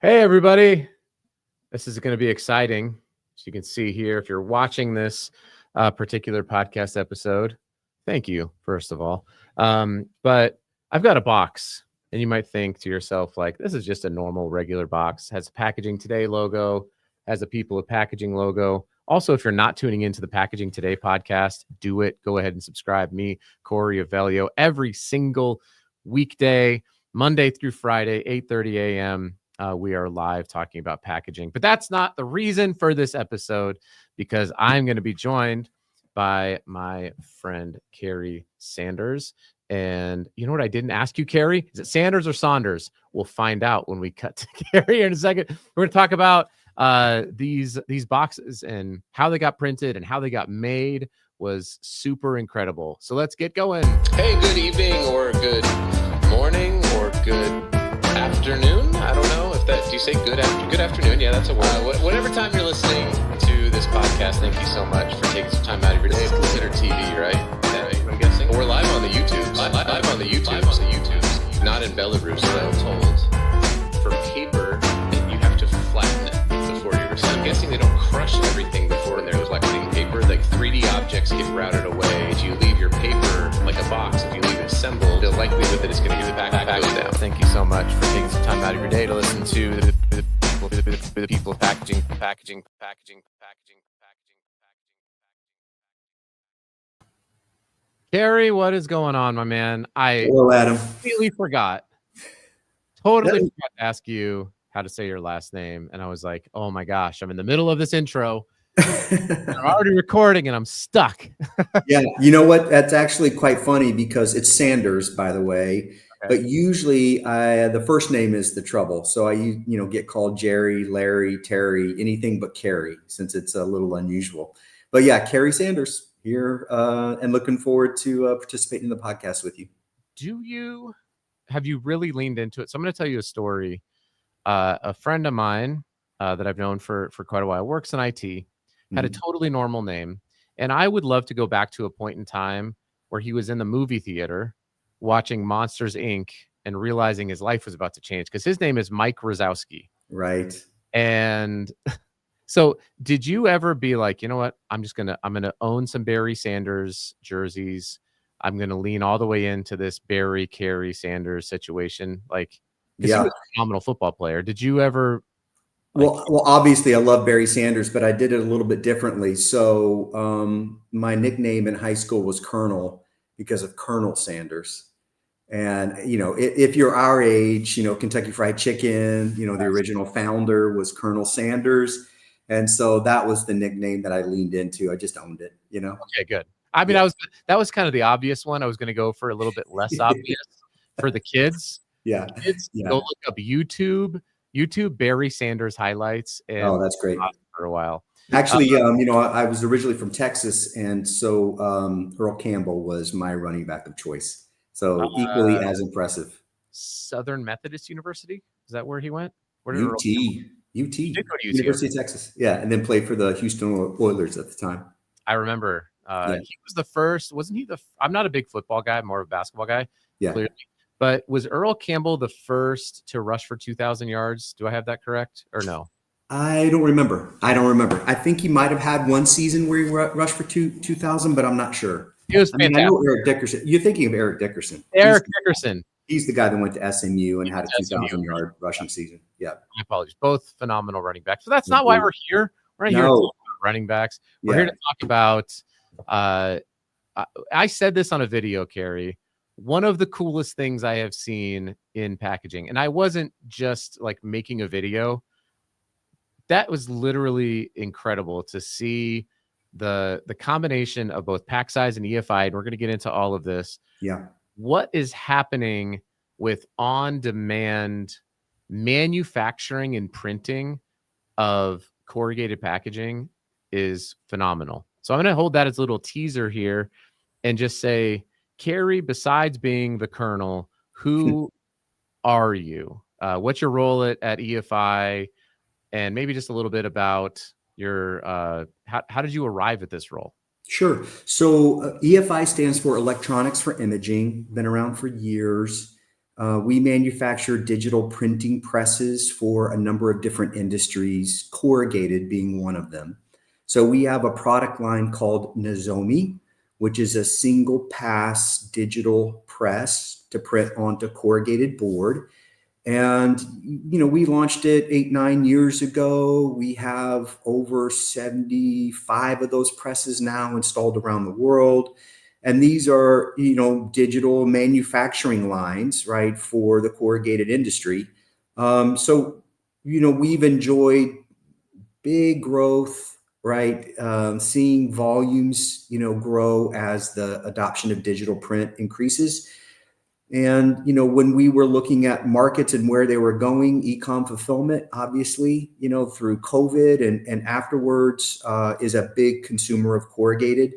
Hey, everybody. This is going to be exciting. As you can see here, if you're watching this particular podcast episode, thank you, first of all. But I've got a box, and you might think to yourself, like, this is just a normal, regular box. Has a Packaging Today logo, has a People of Packaging logo. Also, if you're not tuning into the Packaging Today podcast, do it. Go ahead and subscribe. Me, Corey Avelio, every single weekday, Monday through Friday, 8:30 a.m., we are live talking about packaging. But that's not the reason for this episode, because I'm going to be joined by my friend Kerry Sanders. And you know what I didn't ask you, Kerry? Is it Sanders or Saunders? We'll find out when we cut to Kerry in a second. We're going to talk about these boxes and how they got printed and how they got made. Was super incredible. So let's get going. Hey, good evening or good morning or good afternoon. I don't know if that, do you say good afternoon? Yeah, that's a word. Whatever time you're listening to this podcast, thank you so much for taking some time out of your day. It's considered TV, right? I'm guessing. We're live on the YouTube. Live on the YouTube. Not in Belarus, though. Told. For paper, you have to flatten it before you receive. I'm guessing they don't crush everything before they're collecting paper. Like 3D objects get routed away. If you leave your paper like a box, if you leave it assembled, the likelihood that it's going to get the back goes down. Thank you so much for taking some time out of your day to listen to the People of Packaging. Kerry, what is going on, my man? Hello, Adam. Completely forgot. Totally forgot to ask you how to say your last name. And I was like, oh my gosh, I'm in the middle of this intro. I'm already recording and I'm stuck. Yeah, you know what? That's actually quite funny because it's Sanders, by the way. Okay. But usually the first name is the trouble. So I get called Jerry, Larry, Terry, anything but Kerry, since it's a little unusual. But yeah, Kerry Sanders here and looking forward to participating in the podcast with you. Have you really leaned into it? So I'm going to tell you a story. A friend of mine that I've known for quite a while works in IT. Had a totally normal name. And I would love to go back to a point in time where he was in the movie theater watching Monsters, Inc. and realizing his life was about to change because his name is Mike Wazowski. Right. And so did you ever be like, you know what? I'm going to own some Barry Sanders jerseys. I'm going to lean all the way into this Kerry Sanders situation. Like, because he was a phenomenal football player. Did you ever... Well, obviously I love Barry Sanders, but I did it a little bit differently. So my nickname in high school was Colonel because of Colonel Sanders. And, if you're our age, Kentucky Fried Chicken, the original founder was Colonel Sanders. And so that was the nickname that I leaned into. I just owned it, Okay, good. I mean, that was kind of the obvious one. I was going to go for a little bit less obvious for the kids. Yeah. Kids, go look up YouTube Barry Sanders highlights. And that's great. For a while. Actually, I was originally from Texas, and so Earl Campbell was my running back of choice. So equally as impressive. Southern Methodist University, is that where he went? Where did UT, University of Texas. Yeah, and then played for the Houston Oilers at the time. I remember he was the first. Wasn't he I'm not a big football guy, more of a basketball guy. Yeah. Clearly. But was Earl Campbell the first to rush for 2,000 yards? Do I have that correct or no? I don't remember. I think he might have had one season where he rushed for 2,000, but I'm not sure. He was fantastic. I know Eric Dickerson. You're thinking of Eric Dickerson. Dickerson. He's the guy that went to SMU and had a 2,000-yard rushing season. Yeah. My apologies. Both phenomenal running backs. So that's not why we're here. We're not here to talk about running backs. We're here to talk about I said this on a video, Kerry. One of the coolest things I have seen in packaging, and I wasn't just like making a video. That was literally incredible to see the combination of both pack size and EFI. And we're going to get into all of this. Yeah. What is happening with on-demand manufacturing and printing of corrugated packaging is phenomenal. So I'm going to hold that as a little teaser here and just say, Kerry, besides being the Colonel, who are you? What's your role at EFI? And maybe just a little bit about your how did you arrive at this role? Sure. So EFI stands for Electronics for Imaging. Been around for years. We manufacture digital printing presses for a number of different industries, corrugated being one of them. So we have a product line called Nozomi, which is a single pass digital press to print onto corrugated board. And, we launched it 8-9 years ago. We have over 75 of those presses now installed around the world. And these are, digital manufacturing lines, right, for the corrugated industry. We've enjoyed big growth, right? Seeing volumes, grow as the adoption of digital print increases. And, when we were looking at markets and where they were going, e-com fulfillment, obviously, through COVID and afterwards, is a big consumer of corrugated.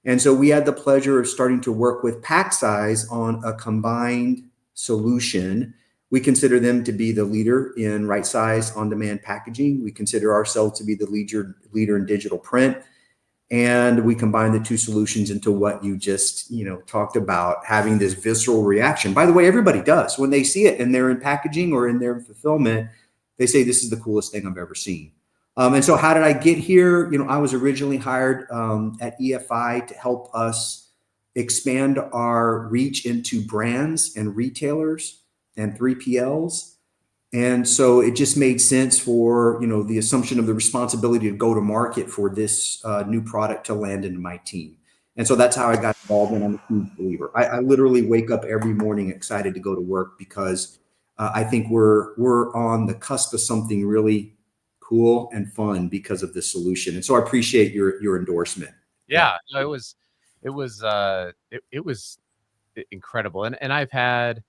And so we had the pleasure of starting to work with Pack Size on a combined solution. We consider them to be the leader in right size on-demand packaging. We consider ourselves to be the leader in digital print. And we combine the two solutions into what you just, talked about, having this visceral reaction. By the way, everybody does. When they see it and they're in packaging or in their fulfillment, they say, this is the coolest thing I've ever seen. And so how did I get here? I was originally hired at EFI to help us expand our reach into brands and retailers and 3PLs. And so it just made sense for, the assumption of the responsibility to go to market for this new product to land into my team. And so that's how I got involved, and I'm a huge believer. I literally wake up every morning excited to go to work because I think we're on the cusp of something really cool and fun because of this solution. And so I appreciate your endorsement. Yeah, no, it was incredible. And I've had,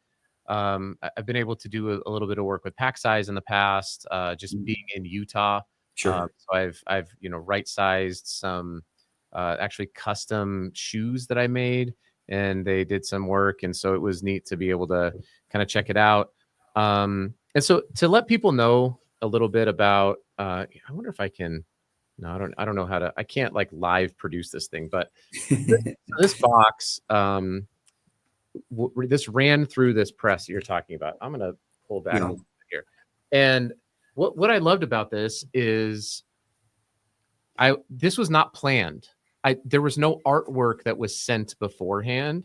I've been able to do a little bit of work with Pack Size in the past, just being in Utah. Sure. So I've right sized some actually custom shoes that I made, and they did some work, and so it was neat to be able to kind of check it out. And so to let people know a little bit about, I wonder if I can. No, I don't know how to. I can't like live produce this thing, but this box. This ran through this press that you're talking about. I'm gonna pull back a little bit here. And what I loved about this is this was not planned. There was no artwork that was sent beforehand.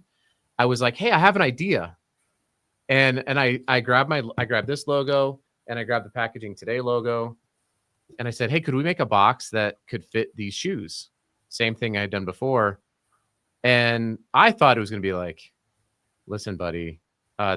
I was like, hey, I have an idea. And I grabbed this logo, and I grabbed the Packaging Today logo, and I said, hey, could we make a box that could fit these shoes? Same thing I had done before. And I thought it was gonna be like, listen, buddy,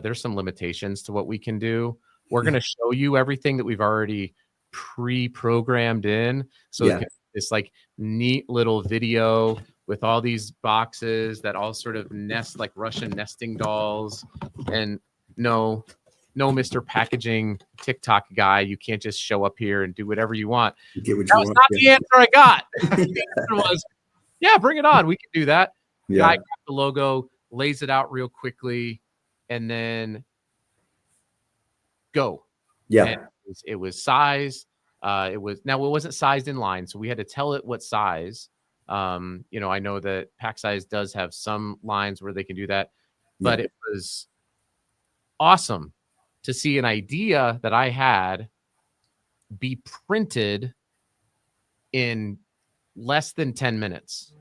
there's some limitations to what we can do. We're going to show you everything that we've already pre-programmed in. So it's like neat little video with all these boxes that all sort of nest like Russian nesting dolls. And no, Mr. Packaging TikTok guy, you can't just show up here and do whatever you want. That was not the answer I got. The answer was, yeah, bring it on. We can do that. Guy got the logo, lays it out real quickly, and then go. Yeah. And it was sized. It wasn't sized in line, so we had to tell it what size. I know that Pack Size does have some lines where they can do that, but it was awesome to see an idea that I had be printed in less than 10 minutes.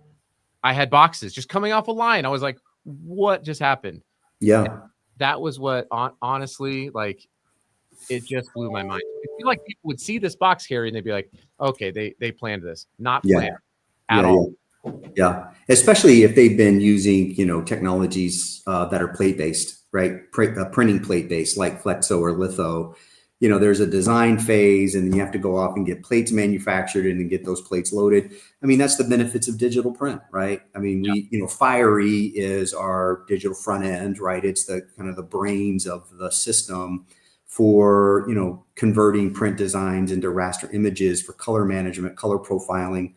I had boxes just coming off a line. I was like, what just happened? Yeah. And that was what, honestly, like, it just blew my mind. I feel like people would see this box, Kerry, and they'd be like, okay, they planned this. Not planned at all. Yeah. Especially if they've been using, technologies that are plate-based, right? Printing plate-based like Flexo or Litho. There's a design phase, and then you have to go off and get plates manufactured and then get those plates loaded. I mean, that's the benefits of digital print, right? I mean, Fiery is our digital front end, right? It's the kind of the brains of the system for, converting print designs into raster images for color management, color profiling.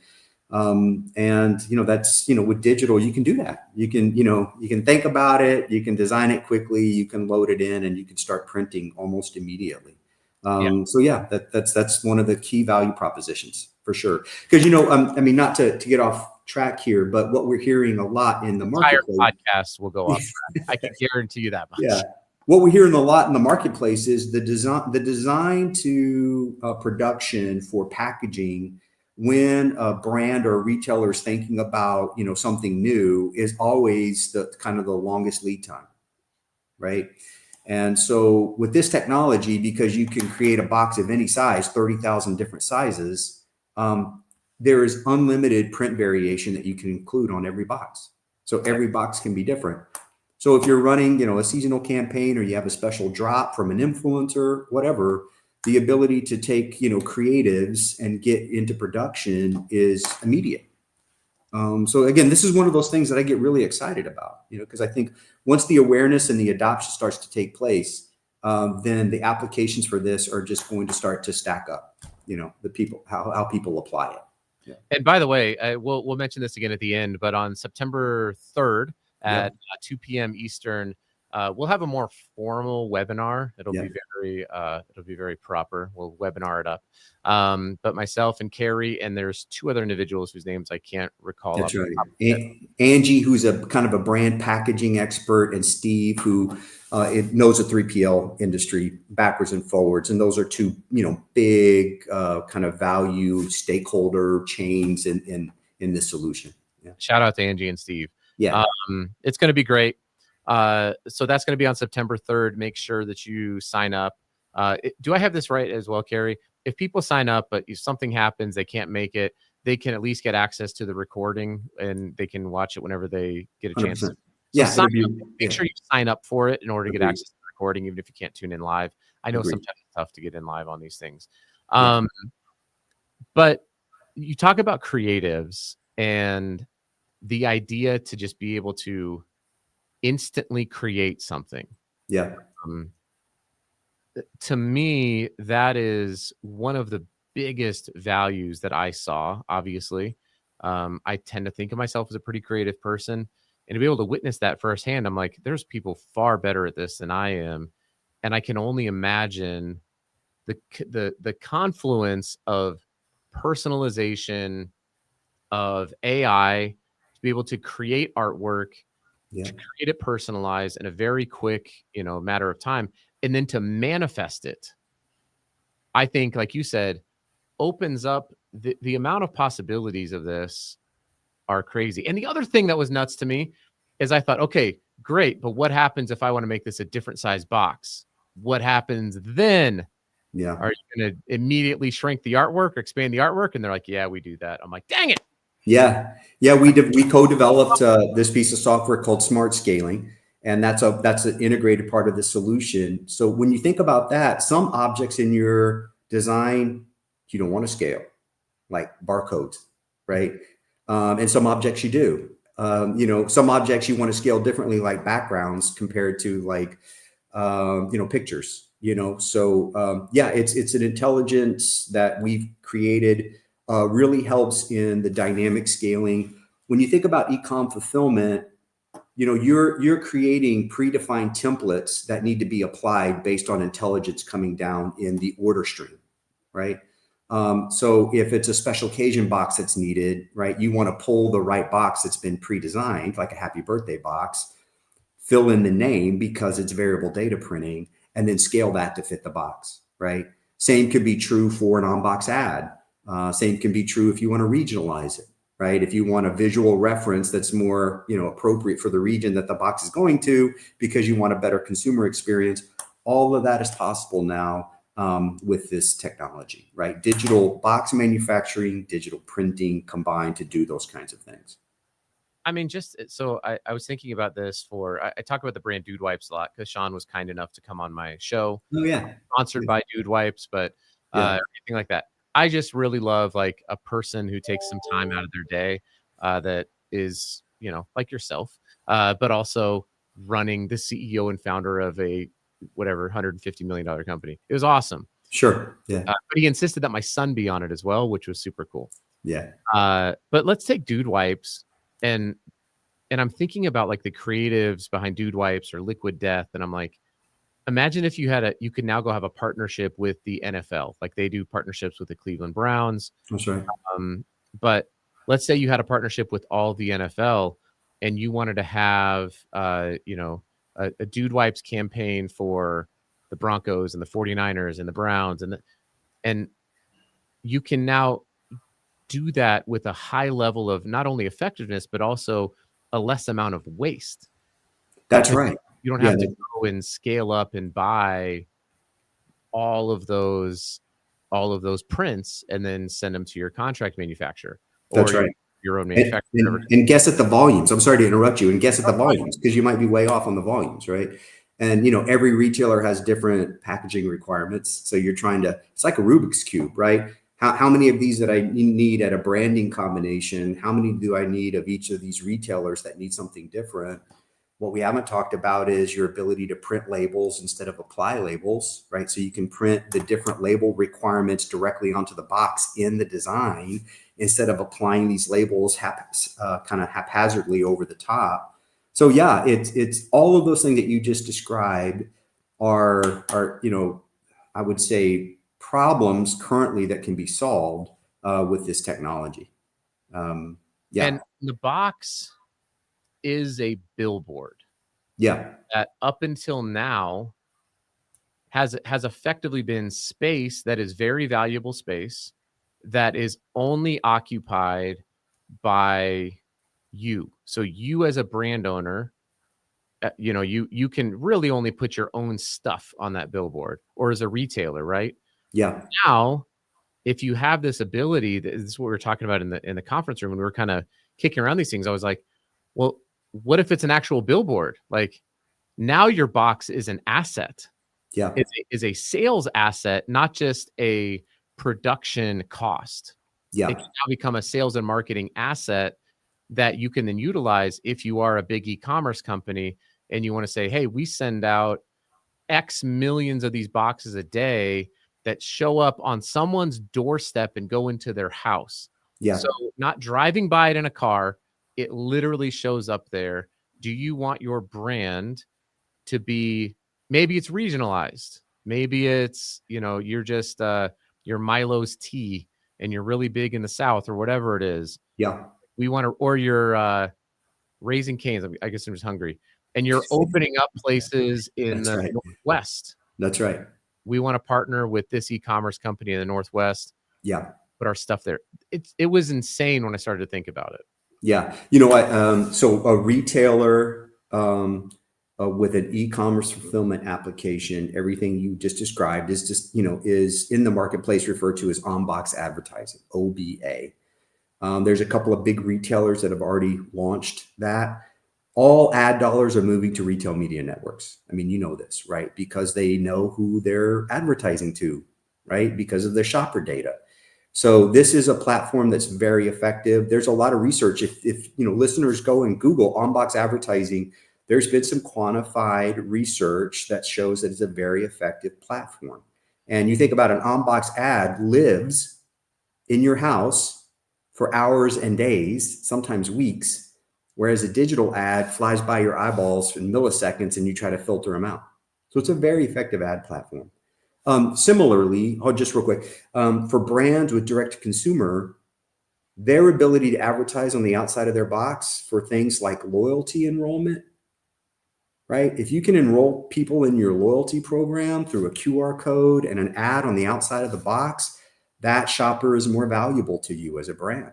That's, with digital, you can do that. You can think about it, you can design it quickly, you can load it in, and you can start printing almost immediately. That's one of the key value propositions for sure. Because, not to get off track here, but what we're hearing a lot in the marketplace. Entire podcast will go off track. I can guarantee you that much. Yeah. what we hear a lot in the marketplace is the design to production for packaging. When a brand or a retailer is thinking about, something new, is always the kind of the longest lead time, right? And so with this technology, because you can create a box of any size, 30,000 different sizes, there is unlimited print variation that you can include on every box. So every box can be different. So if you're running, a seasonal campaign, or you have a special drop from an influencer, whatever, the ability to take, creatives and get into production is immediate. So again, this is one of those things that I get really excited about, because I think once the awareness and the adoption starts to take place, then the applications for this are just going to start to stack up, the people, how people apply it. Yeah. And by the way, we'll mention this again at the end, but on September 3rd at 2 p.m. Eastern, we'll have a more formal webinar. It'll be very proper. We'll webinar it up. But myself and Kerry, and there's two other individuals whose names I can't recall. That's right. Angie, who's a kind of a brand packaging expert, and Steve, who knows the 3PL industry backwards and forwards. And those are two, big kind of value stakeholder chains in this solution. Yeah. Shout out to Angie and Steve. Yeah. It's going to be great. So that's going to be on September 3rd. Make sure that you sign up. Do I have this right as well, Kerry? If people sign up, but if something happens, they can't make it, they can at least get access to the recording, and they can watch it whenever they get a chance. 100%. So make sure you sign up for it in order to get access to the recording, even if you can't tune in live. I know sometimes it's tough to get in live on these things. But you talk about creatives and the idea to just be able to instantly create something. Yeah. To me, that is one of the biggest values that I saw. Obviously, I tend to think of myself as a pretty creative person, and to be able to witness that firsthand, I'm like, there's people far better at this than I am, and I can only imagine the confluence of personalization, of AI, to be able to create artwork, to create it personalized in a very quick, matter of time, and then to manifest it. I think, like you said, opens up the amount of possibilities of this are crazy. And the other thing that was nuts to me is I thought, okay, great, but what happens if I want to make this a different size box? What happens then? Yeah. Are you going to immediately shrink the artwork or expand the artwork? And they're like, yeah, we do that. I'm like, dang it. Yeah. We co-developed this piece of software called Smart Scaling, and that's an integrated part of the solution. So when you think about that, some objects in your design you don't want to scale, like barcodes, right? And some objects you do. Some objects you want to scale differently, like backgrounds compared to like pictures. So it's an intelligence that we've created. Really helps in the dynamic scaling. When you think about e-com fulfillment, you're creating predefined templates that need to be applied based on intelligence coming down in the order stream, right? So if it's a special occasion box that's needed, right, you want to pull the right box that's been pre-designed, like a happy birthday box, fill in the name because it's variable data printing, and then scale that to fit the box, right? Same could be true for an on-box ad. Same can be true if you want to regionalize it, right? If you want a visual reference that's more, appropriate for the region that the box is going to, because you want a better consumer experience, all of that is possible now with this technology, right? Digital box manufacturing, digital printing combined to do those kinds of things. I mean, so I was thinking about this I talk about the brand Dude Wipes a lot because Sean was kind enough to come on my show. Oh yeah. Sponsored by Dude Wipes, but anything like that. I just really love like a person who takes some time out of their day that is, like yourself, but also running the CEO and founder of a whatever $150 million company. It was awesome. Sure. Yeah. But he insisted that my son be on it as well, which was super cool. Yeah. But let's take Dude Wipes and I'm thinking about like the creatives behind Dude Wipes or Liquid Death, and I'm like, imagine if you could now go have a partnership with the NFL, like they do partnerships with the Cleveland Browns. That's right. But let's say you had a partnership with all the NFL, and you wanted to have, a Dude Wipes campaign for the Broncos and the 49ers and the Browns, and you can now do that with a high level of not only effectiveness but also a less amount of waste. That's Because right. you don't Yeah, have to go and scale up and buy all of those prints and then send them to your contract manufacturer that's or right. your own And, manufacturer. whatever. and guess at the volumes. I'm sorry to interrupt you. And guess at the volumes, because you might be way off on the volumes, right? And every retailer has different packaging requirements. So you're trying to, it's like a Rubik's Cube, right? How many of these that I need at a branding combination? How many do I need of each of these retailers that need something different? What we haven't talked about is your ability to print labels instead of apply labels, right? So you can print the different label requirements directly onto the box in the design instead of applying these labels kind of haphazardly over the top. So yeah, it's all of those things that you just described are I would say problems currently that can be solved with this technology. Yeah, And the box is a billboard yeah, that up until now has effectively been space that is very valuable space that is only occupied by you. So you as a brand owner, you can really only put your own stuff on that billboard, or as a retailer, right? yeah, Now, if you have this ability, this is what we were talking about in the conference room when we were kind of kicking around these things. I was like, well, what if it's an actual billboard? Like, now your box is an asset. yeah, Is a sales asset, not just a production cost. It yeah, can now become a sales and marketing asset that you can then utilize if you are a big e-commerce company and you want to say, hey, we send out X millions of these boxes a day that show up on someone's doorstep and go into their house. yeah, So not driving by it in a car, it literally shows up there. Do you want your brand to be, maybe it's regionalized. Maybe it's, you're just your Milo's tea and you're really big in the South or whatever it is. yeah. We want to, or you're Raising Cane's. I guess I'm just hungry. And you're opening up places in That's the right. Northwest. That's right. We want to partner with this e-commerce company in the Northwest, Yeah. put our stuff there. It was insane when I started to think about it. Yeah. You know what? So a retailer with an e-commerce fulfillment application, everything you just described is just, is in the marketplace referred to as on-box advertising, OBA. There's a couple of big retailers that have already launched that. All ad dollars are moving to retail media networks. I mean, you know this, right? Because they know who they're advertising to, right? Because of their shopper data. So this is a platform that's very effective. There's a lot of research. If listeners go and Google on-box advertising, there's been some quantified research that shows that it's a very effective platform. And you think about an on-box ad lives in your house for hours and days, sometimes weeks, whereas a digital ad flies by your eyeballs in milliseconds and you try to filter them out. So it's a very effective ad platform. Similarly, just real quick, for brands with direct to consumer, their ability to advertise on the outside of their box for things like loyalty enrollment, right? If you can enroll people in your loyalty program through a QR code and an ad on the outside of the box, that shopper is more valuable to you as a brand.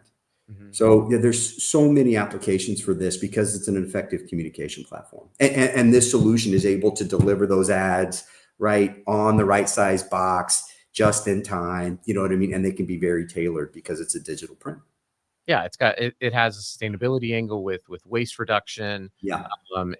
Mm-hmm. So yeah, there's so many applications for this because it's an effective communication platform. And this solution is able to deliver those ads right on the right size box, just in time, you know what I mean? And they can be very tailored because it's a digital print. Yeah, it has a sustainability angle with waste reduction, yeah,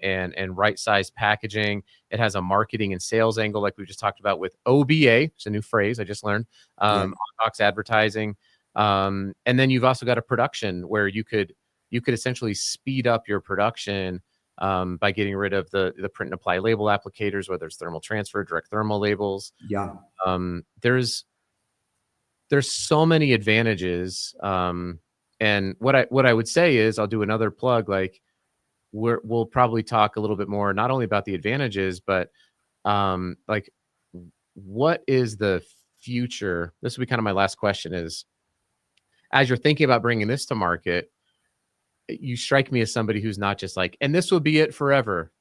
and right size packaging. It has a marketing and sales angle, like we just talked about with OBA. It's a new phrase I just learned. On-box advertising, and then you've also got a production where you could essentially speed up your production by getting rid of the print and apply label applicators, whether it's thermal transfer, direct thermal labels. Yeah, there's so many advantages. And what I would say is, I'll do another plug. Like we'll probably talk a little bit more, not only about the advantages, but like what is the future? This will be kind of my last question is, as you're thinking about bringing this to market, you strike me as somebody who's not just like, and this will be it forever.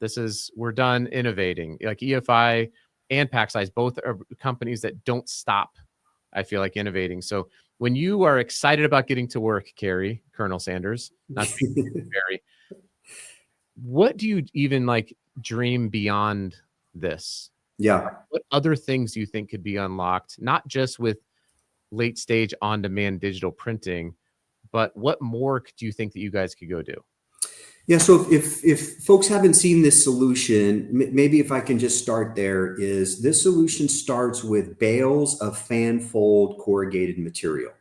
We're done innovating. Like EFI and Pack Size, both are companies that don't stop, I feel like, innovating. So when you are excited about getting to work, Kerry, Colonel Sanders, not Kerry, what do you even like dream beyond this? Yeah. What other things do you think could be unlocked, not just with late stage on-demand digital printing, but what more do you think that you guys could go do? Yeah. So if folks haven't seen this solution, maybe if I can just start there, is this solution starts with bales of fan fold corrugated material.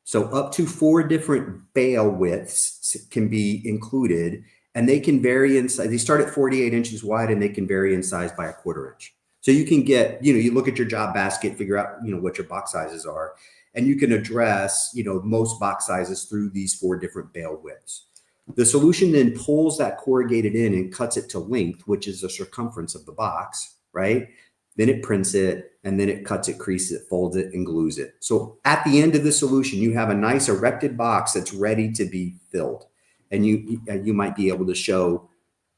So up to 4 different bale widths can be included, and they can vary in size. They start at 48 inches wide, and they can vary in size by 1/4 inch. So you can get, you look at your job basket, figure out, what your box sizes are, and you can address, most box sizes through these 4 different bale widths. The solution then pulls that corrugated in and cuts it to length, which is the circumference of the box, right? Then it prints it, and then it cuts it, creases it, folds it, and glues it. So at the end of the solution, you have a nice erected box that's ready to be filled. And you might be able to show,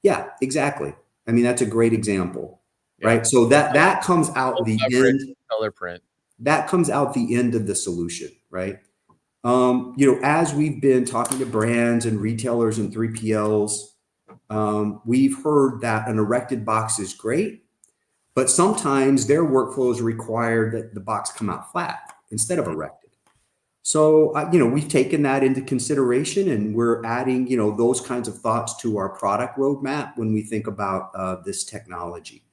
yeah, exactly. I mean, that's a great example, right? So that comes out the end. Color print. That comes out the end of the solution, right? As we've been talking to brands and retailers and 3PLs, we've heard that an erected box is great, but sometimes their workflows require that the box come out flat instead of erected. So, we've taken that into consideration, and we're adding, those kinds of thoughts to our product roadmap when we think about this technology.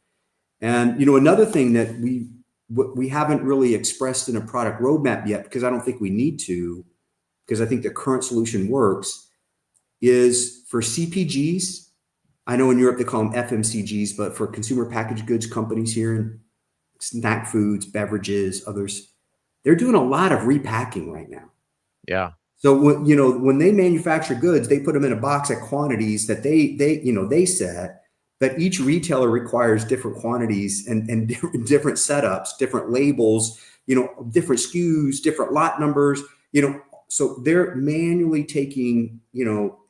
And, another thing that we haven't really expressed in a product roadmap yet, because I don't think we need to, because I think the current solution works, is for CPGs. I know in Europe they call them FMCGs, but for consumer packaged goods companies here in snack foods, beverages, others, they're doing a lot of repacking right now. Yeah. So when they manufacture goods, they put them in a box at quantities that they set. But each retailer requires different quantities and different setups, different labels, different SKUs, different lot numbers, so they're manually taking,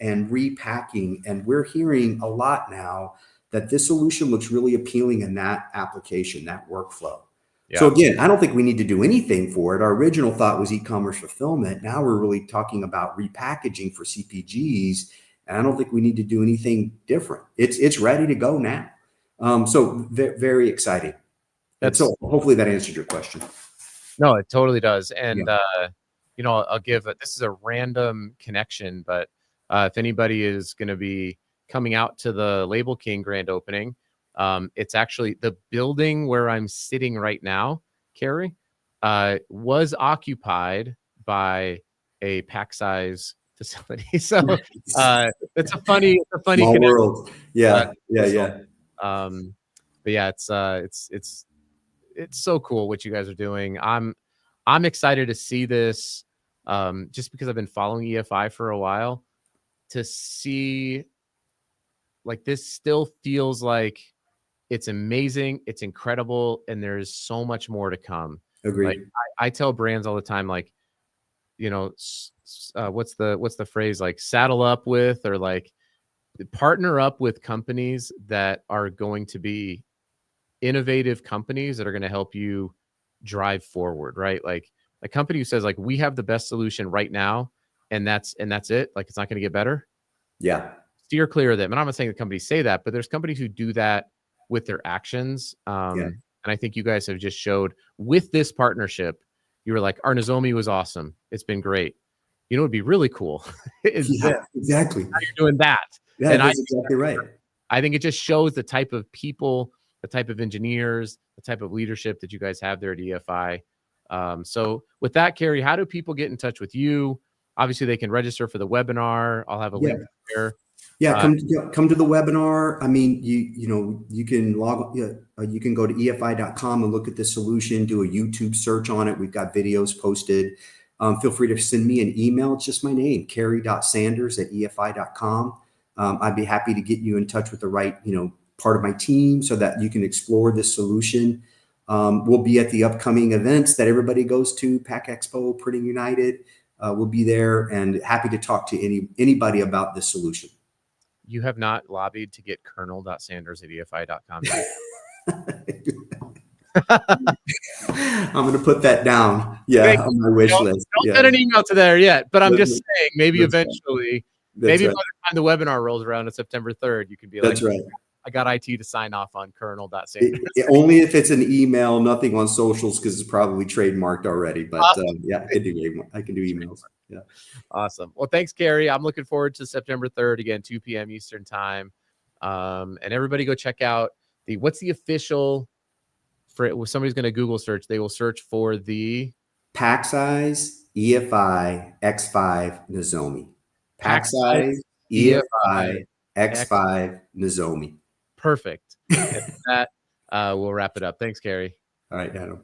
and repacking. And we're hearing a lot now that this solution looks really appealing in that application, that workflow. Yeah. So again, I don't think we need to do anything for it. Our original thought was e-commerce fulfillment. Now we're really talking about repackaging for CPGs. And I don't think we need to do anything different. It's ready to go now. So very exciting. So hopefully that answered your question. No, it totally does. And, I'll give this is a random connection, but if anybody is going to be coming out to the Label King grand opening, it's actually the building where I'm sitting right now, Kerry, was occupied by a Pack Size facility. So it's a funny small world. Yeah. But yeah, it's so cool what you guys are doing. I'm excited to see this, just because I've been following EFI for a while, to see like this still feels like it's amazing, it's incredible, and there's so much more to come. Agreed. Like I tell brands all the time, like, what's the phrase, like saddle up with, or like partner up with companies that are going to be innovative companies that are going to help you drive forward, right? Like a company who says like, we have the best solution right now, and that's it. Like, it's not going to get better. Yeah. Steer clear of them. And I'm not saying the companies say that, but there's companies who do that with their actions. And I think you guys have just showed with this partnership, you were like, Arnazomi was awesome. It's been great. It would be really cool. Exactly. How you're doing that. Yeah, and that's exactly right. I think it just shows the type of people, the type of engineers, the type of leadership that you guys have there at EFI. So with that, Kerry, how do people get in touch with you? Obviously, they can register for the webinar. I'll have a link there. Yeah, come to the webinar. I mean, you can you can go to EFI.com and look at the solution, do a YouTube search on it. We've got videos posted. Feel free to send me an email. It's just my name, kerry.sanders@EFI.com. I'd be happy to get you in touch with the right, part of my team so that you can explore this solution. We'll be at the upcoming events that everybody goes to, Pack Expo, Printing United. we'll be there and happy to talk to anybody about this solution. You have not lobbied to get colonel.sanders@efi.com. I'm going to put that down. Yeah, on my wish list. Don't send an email to there yet, but I'm just saying maybe That's eventually, That's maybe right. by the time the webinar rolls around on September 3rd, you can be That's like, right. I got IT to sign off on colonel.sanders. Only if it's an email, nothing on socials, because it's probably trademarked already. But Awesome. yeah, I can do emails. Yeah. Awesome. Well, thanks, Kerry. I'm looking forward to September 3rd, again, 2 p.m. Eastern time. And everybody go check out what's the official, for somebody's going to Google search, they will search for the Pack size EFI X5 Nozomi. Pack size EFI X5 Nozomi. Perfect. And with that, we'll wrap it up. Thanks, Kerry. All right, Adam.